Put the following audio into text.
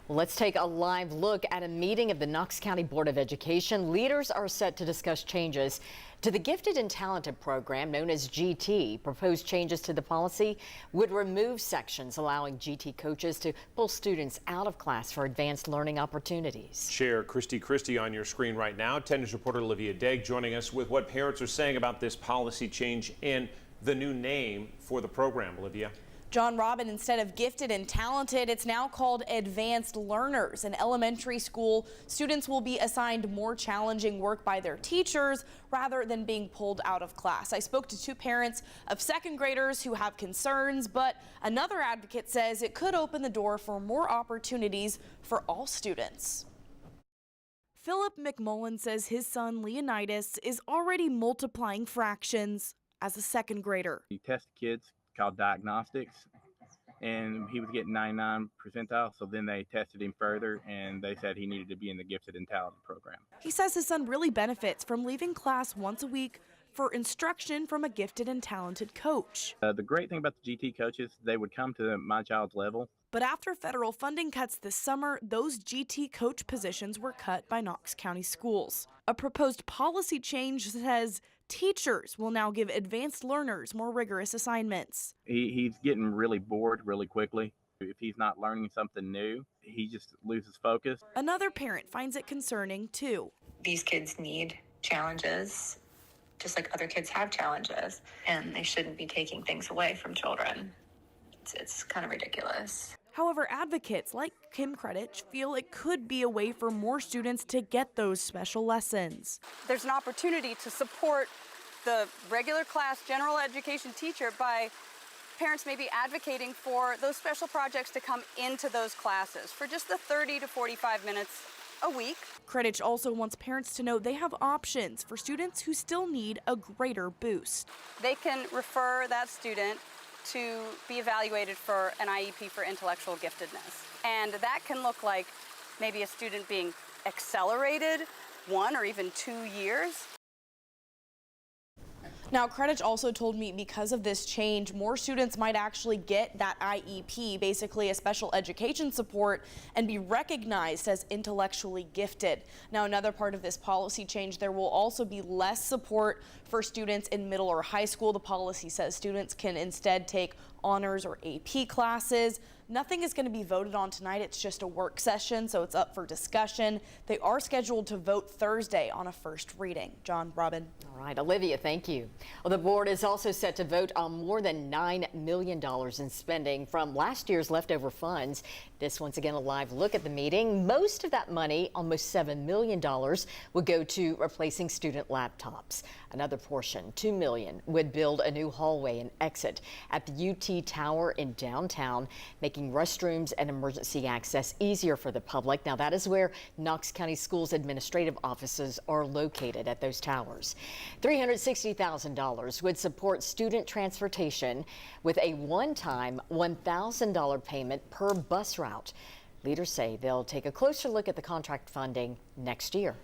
Well, let's take a live look at a meeting of the Knox County Board of Education. Leaders are set to discuss changes to the Gifted and Talented program known as GT. Proposed changes to the policy would remove sections allowing GT coaches to pull students out of class for advanced learning opportunities. Chair Christy on your screen right now. Tennis reporter Olivia Degg joining us with what parents are saying about this policy change and the new name for the program. Olivia. John Robin, instead of Gifted and Talented, it's now called Advanced Learners. In elementary school, students will be assigned more challenging work by their teachers rather than being pulled out of class. I spoke to two parents of second graders who have concerns, but another advocate says it could open the door for more opportunities for all students. Philip McMullen says his son Leonidas is already multiplying fractions as a second grader. He tested kids called diagnostics, and he was getting 99 percentile, so then they tested him further and they said he needed to be in the Gifted and Talented program. He says his son really benefits from leaving class once a week for instruction from a gifted and talented coach. The great thing about the GT coaches, they would come to my child's level. But after federal funding cuts this summer, those GT coach positions were cut by Knox County schools. A proposed policy change says teachers will now give advanced learners more rigorous assignments. He's getting really bored really quickly. If he's not learning something new, he just loses focus. Another parent finds it concerning too. These kids need challenges, just like other kids have challenges, and they shouldn't be taking things away from children. It's kind of ridiculous. However, advocates like Kim Credich feel it could be a way for more students to get those special lessons. There's an opportunity to support the regular class general education teacher by parents maybe advocating for those special projects to come into those classes for just the 30 to 45 minutes a week. Credich also wants parents to know they have options for students who still need a greater boost. They can refer that student to be evaluated for an IEP for intellectual giftedness. And that can look like maybe a student being accelerated 1 or even 2 years. Now, Credich also told me because of this change, more students might actually get that IEP, basically a special education support, and be recognized as intellectually gifted. Now, another part of this policy change, there will also be less support for students in middle or high school. The policy says students can instead take honors or AP classes. Nothing is going to be voted on tonight. It's just a work session, so it's up for discussion. They are scheduled to vote Thursday on a first reading. John, Robin. All right, Olivia, thank you. Well, the board is also set to vote on more than $9 million in spending from last year's leftover funds. This, once again, a live look at the meeting. Most of that money, almost $7 million, would go to replacing student laptops. Another portion, $2 million, would build a new hallway and exit at the UT Tower in downtown, making restrooms and emergency access easier for the public. Now, that is where Knox County Schools administrative offices are located, at those towers. $360,000 would support student transportation with a one-time $1,000 payment per bus route. Leaders say they'll take a closer look at the contract funding next year.